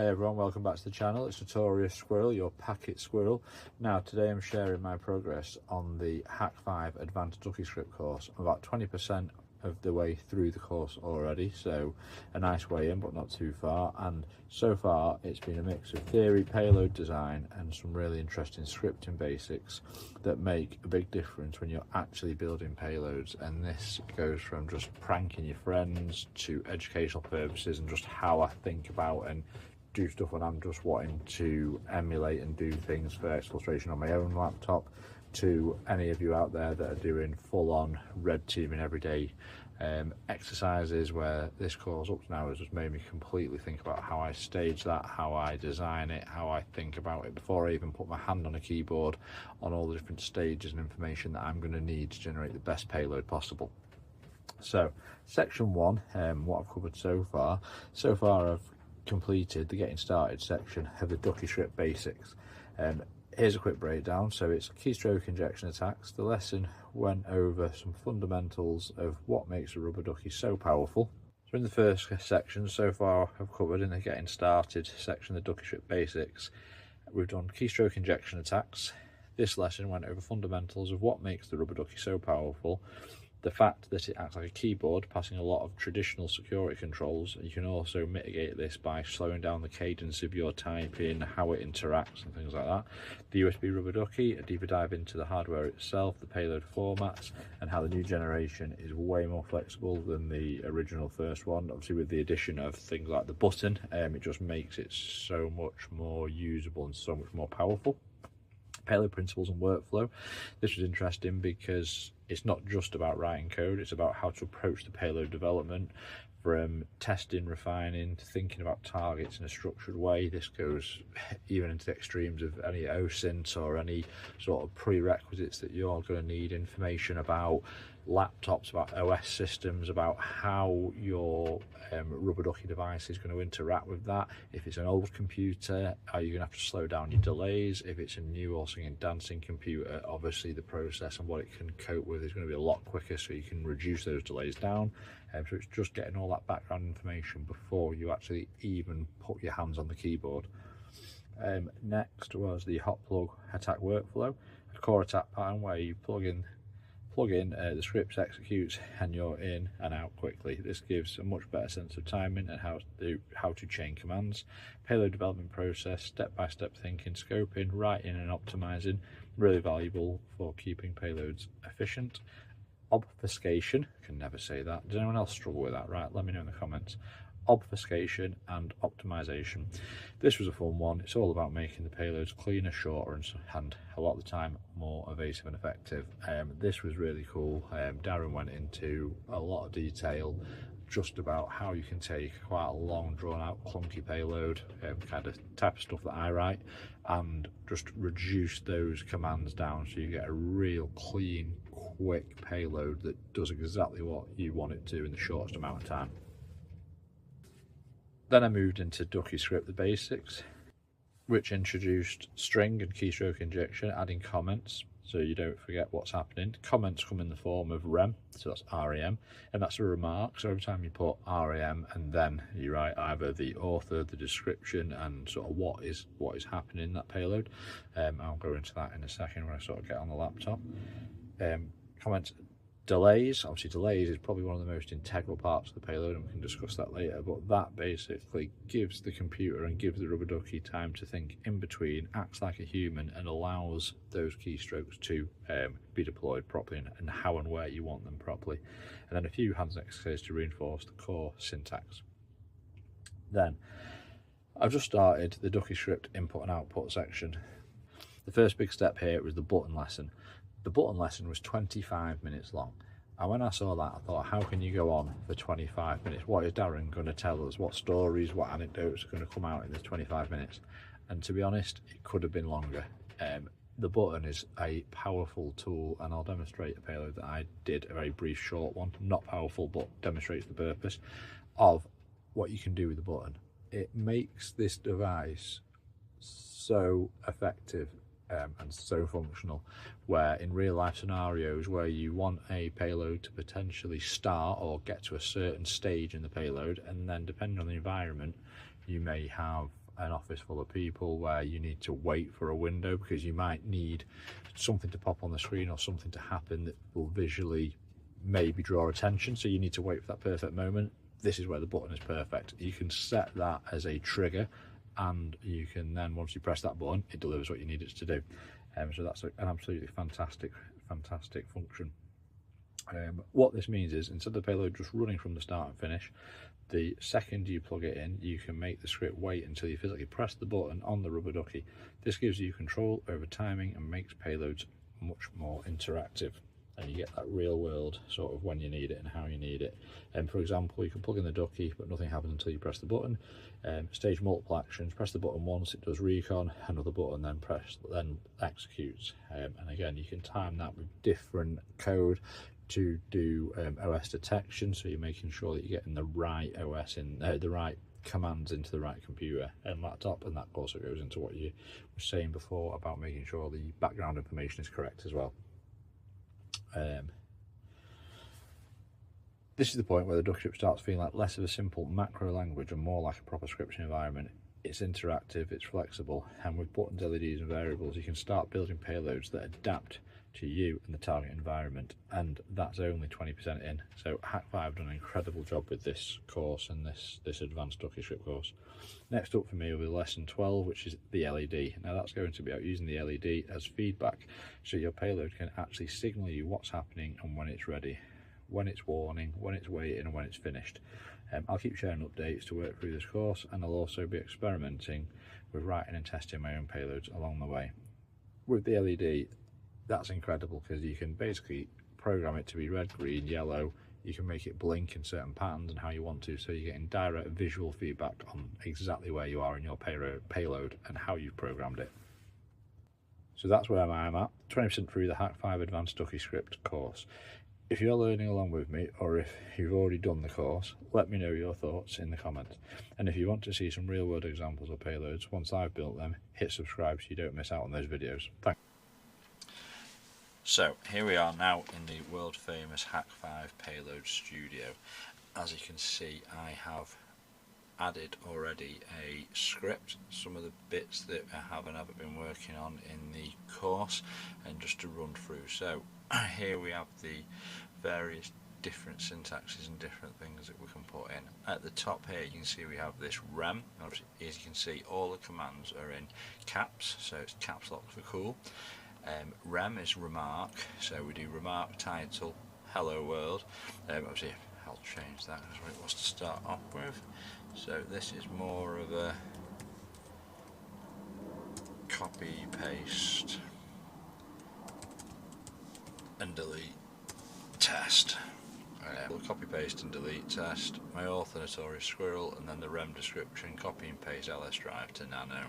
Hey everyone, welcome back to the channel. It's Notorious Squirrel, your packet squirrel. Now today I'm sharing my progress on the Hak5 Advanced DuckyScript course. I'm about 20% of the way through the course already, so a nice way in but not too far, and so far it's been a mix of theory, payload design and some really interesting scripting basics that make a big difference when you're actually building payloads. And this goes from just pranking your friends to educational purposes and just how I think about and do stuff when I'm just wanting to emulate and do things for illustration on my own laptop, to any of you out there that are doing full-on red teaming everyday exercises, where this course up to now has just made me completely think about how I stage that, how I design it, how I think about it before I even put my hand on a keyboard, on all the different stages and information that I'm going to need to generate the best payload possible. So section one, what I've covered so far I've completed the getting started section of the DuckyScript basics. Here's a quick breakdown. So it's Keystroke Injection Attacks. The lesson went over some fundamentals of what makes a rubber ducky so powerful. So in the first section so far I've covered, in the getting started section of the DuckyScript basics, we've done Keystroke Injection Attacks. This lesson went over fundamentals of what makes the rubber ducky so powerful, the fact that it acts like a keyboard, passing a lot of traditional security controls. You can also mitigate this by slowing down the cadence of your typing, how it interacts and things like that. The USB rubber ducky, a deeper dive into the hardware itself, the payload formats, and how the new generation is way more flexible than the original first one. Obviously with the addition of things like the button, it just makes it so much more usable and so much more powerful. Payload principles and workflow. This was interesting because it's not just about writing code, it's about how to approach the payload development, from testing, refining, to thinking about targets in a structured way. This goes even into the extremes of any OSINT or any sort of prerequisites that you're going to need information about laptops, about OS systems, about how your rubber ducky device is going to interact with that. If it's an old computer, are you going to have to slow down your delays? If it's a new or singing dancing computer, obviously the process and what it can cope with is going to be a lot quicker, so you can reduce those delays down. So it's just getting all that background information before you actually even put your hands on the keyboard. Next was the Hotplug attack workflow, a core attack pattern where you plug in, the script executes and you're in and out quickly. This gives a much better sense of timing and how to chain commands. Payload development process, step-by-step thinking, scoping, writing and optimizing, really valuable for keeping payloads efficient. Obfuscation, can never say that. Does anyone else struggle with that? Right, let me know in the comments. Obfuscation and optimization. This was a fun one. It's all about making the payloads cleaner, shorter and a lot of the time more evasive and effective. This was really cool. Darren went into a lot of detail just about how you can take quite a long, drawn out, clunky payload, kind of type of stuff that I write, and just reduce those commands down so you get a real clean, quick payload that does exactly what you want it to in the shortest amount of time. Then I moved into DuckyScript, the basics, which introduced string and keystroke injection, adding comments so you don't forget what's happening. Comments come in the form of rem, so that's REM, and that's a remark. So every time you put REM and then you write either the author, the description, and sort of what is happening in that payload. I'll go into that in a second when I sort of get on the laptop. Comments. Delays, obviously delays is probably one of the most integral parts of the payload, and we can discuss that later, but that basically gives the computer and gives the rubber ducky time to think in between, acts like a human, and allows those keystrokes to be deployed properly and how and where you want them properly. And then a few hands exercises to reinforce the core syntax. Then I've just started the DuckyScript input and output section. The first big step here was the button lesson. The button lesson was 25 minutes long, and when I saw that I thought, how can you go on for 25 minutes? What is Darren going to tell us? What stories, what anecdotes are going to come out in this 25 minutes? And to be honest, it could have been longer. The button is a powerful tool, and I'll demonstrate a payload that I did, a very brief short one, not powerful but demonstrates the purpose of what you can do with the button. It makes this device so effective and so functional, where in real life scenarios where you want a payload to potentially start or get to a certain stage in the payload, and then depending on the environment you may have an office full of people where you need to wait for a window because you might need something to pop on the screen or something to happen that will visually maybe draw attention, so you need to wait for that perfect moment. This is where the button is perfect. You can set that as a trigger, and you can then, once you press that button, it delivers what you need it to do. So that's an absolutely fantastic function. What this means is, instead of the payload just running from the start and finish, the second you plug it in, you can make the script wait until you physically press the button on the Rubber Ducky. This gives you control over timing and makes payloads much more interactive, and you get that real world sort of when you need it and how you need it. For example, you can plug in the ducky but nothing happens until you press the button. Stage multiple actions, press the button once, it does recon, another button, then executes. And again, you can time that with different code to do OS detection, so you're making sure that you're getting the right OS in the right commands into the right computer and laptop, and that also goes into what you were saying before about making sure the background information is correct as well. This is the point where the DuckyScript starts feeling like less of a simple macro language and more like a proper scripting environment. It's interactive, it's flexible, and with buttons, LEDs and variables you can start building payloads that adapt to you and the target environment, and that's only 20% in. So Hak5 have done an incredible job with this course and this advanced DuckyScript course. Next up for me will be lesson 12, which is the LED. Now that's going to be about using the LED as feedback, so your payload can actually signal you what's happening and when it's ready, when it's warning, when it's waiting, and when it's finished. I'll keep sharing updates to work through this course, and I'll also be experimenting with writing and testing my own payloads along the way. With the LED, that's incredible because you can basically program it to be red, green, yellow. You can make it blink in certain patterns and how you want to, so you're getting direct visual feedback on exactly where you are in your payload and how you've programmed it. So that's where I'm at, 20% through the Hak5 Advanced DuckyScript course. If you're learning along with me, or if you've already done the course, let me know your thoughts in the comments. And if you want to see some real world examples of payloads once I've built them, hit subscribe so you don't miss out on those videos. Thanks. So here we are now in the world famous Hak5 Payload studio. As you can see, I have added already a script, some of the bits that I haven't been working on in the course, and just to run through. So here we have the various different syntaxes and different things that we can put in. At the top here you can see we have this rem. Obviously, as you can see, all the commands are in caps, so it's caps lock for cool. Rem is remark, so we do remark title hello world. Obviously I'll change that because what it was to start off with. So this is more of a copy paste and delete test. Copy paste and delete test. My author Notorious Squirrel, and then the rem description, copy and paste ls drive to nano.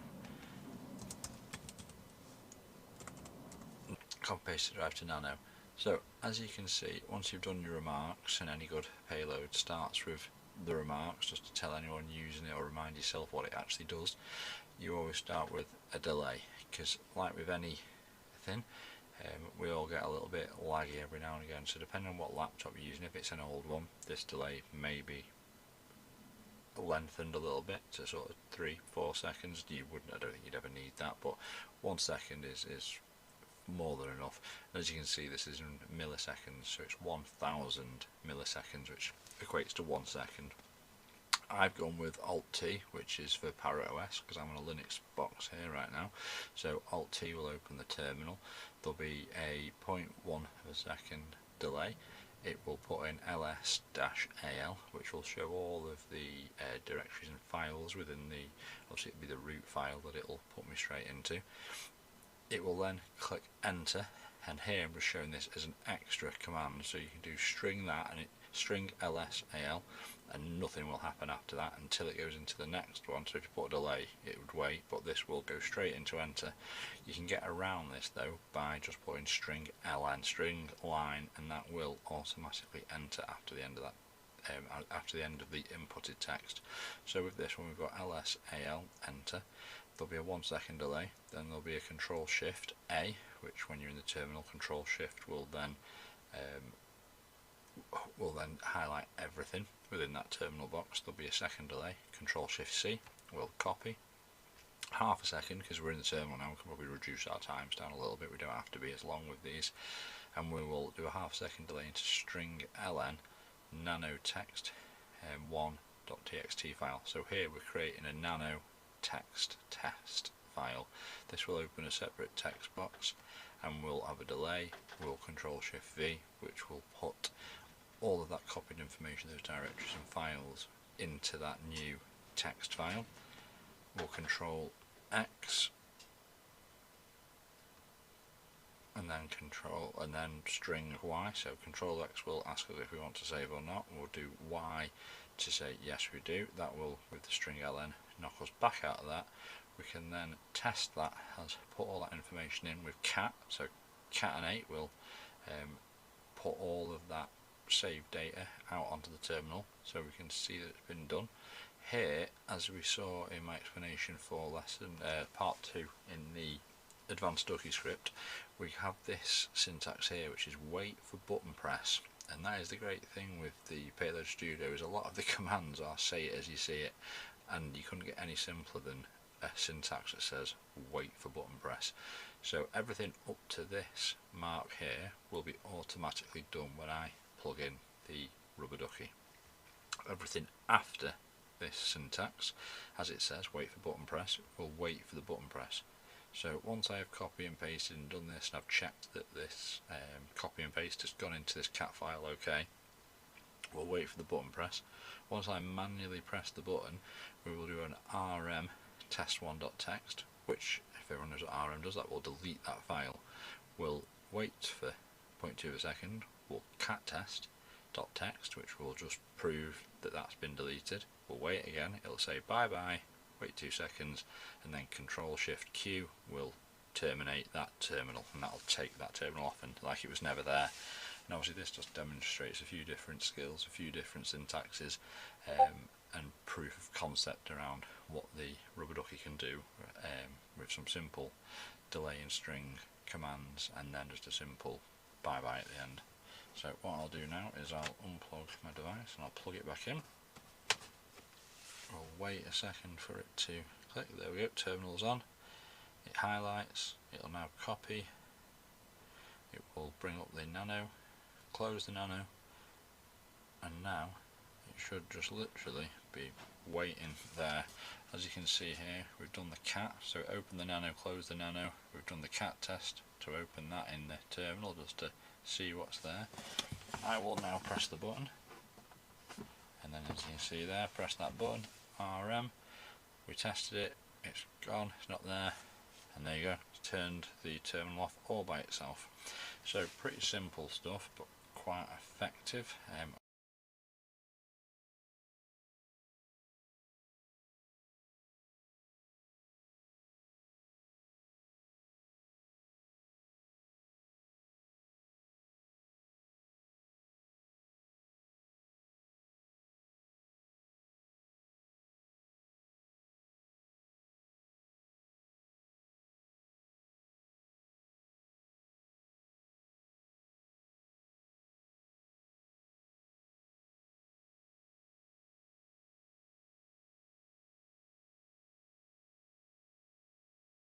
Copy paste the drive to nano. So as you can see, once you've done your remarks, and any good payload starts with the remarks just to tell anyone using it or remind yourself what it actually does, you always start with a delay, because like with anything, we all get a little bit laggy every now and again, so depending on what laptop you're using, if it's an old one, this delay may be lengthened a little bit to sort of 3-4 seconds. I don't think you'd ever need that, but 1 second is more than enough. And as you can see, this is in milliseconds, so it's 1000 milliseconds, which equates to 1 second. I've gone with Alt-T, which is for Parrot OS, because I'm on a Linux box here right now. So Alt-T will open the terminal. There'll be a 0.1 of a second delay. It will put in ls-al, which will show all of the directories and files within the, obviously it'll be the root file that it'll put me straight into. It will then click enter, and here I'm just showing this as an extra command, so you can do string that and string ls-al, and nothing will happen after that until it goes into the next one. So if you put a delay, it would wait, but this will go straight into enter. You can get around this though by just putting string ln, string line, and that will automatically enter after the end of that, after the end of the inputted text. So with this one we've got ls-al, enter. There'll be a 1 second delay, then there'll be a Control Shift A, which when you're in the terminal, Control Shift will then highlight everything within that terminal box. There'll be a second delay, Control Shift C will copy, half a second, because we're in the terminal now. We can probably reduce our times down a little bit. We don't have to be as long with these. And we will do a half second delay into string ln nano text 1.txt file. So here we're creating a nano text test file. This will open a separate text box, and we'll have a delay. We'll Control Shift V, which will put all of that copied information, those directories and files, into that new text file. We'll Control X, and then string Y. So Control X will ask us if we want to save or not. We'll do Y to say yes we do. That will, with the string ln, knock us back out of that. We can then test that, as put all that information in with cat. So cat and 8 will put all of that saved data out onto the terminal, so we can see that it's been done. Here, as we saw in my explanation for lesson part 2 in the Advanced DuckyScript, we have this syntax here, which is wait for button press. And that is the great thing with the Payload Studio, is a lot of the commands are say it as you see it, and you couldn't get any simpler than a syntax that says wait for button press. So everything up to this mark here will be automatically done when I plug in the Rubber Ducky. Everything after this syntax, as it says wait for button press, will wait for the button press. So once I have copy and pasted and done this, and I've checked that this copy and paste has gone into this cat file okay, we'll wait for the button press. Once I manually press the button, we will do an rm test1.txt, which, if everyone knows what rm does, that will delete that file. We'll wait for 0.2 of a second, we'll cat test.txt, which will just prove that that's been deleted. We'll wait again, it'll say bye bye, wait 2 seconds, and then Control Shift Q will terminate that terminal, and that'll take that terminal off and like it was never there. And obviously this just demonstrates a few different skills, a few different syntaxes, and proof of concept around what the Rubber Ducky can do with some simple delay and string commands, and then just a simple bye bye at the end. So what I'll do now is I'll unplug my device and I'll plug it back in. I'll wait a second for it to click. There we go, terminal's on. It highlights, it'll now copy, it will bring up the nano, close the nano, and now it should just literally be waiting there. As you can see here, we've done the cat, so open the nano, close the nano. We've done the cat test to open that in the terminal just to see what's there. I will now press the button, and then as you can see there, press that button, RM, we tested it, it's gone, it's not there, and there you go, it's turned the terminal off all by itself. So pretty simple stuff, but quite effective.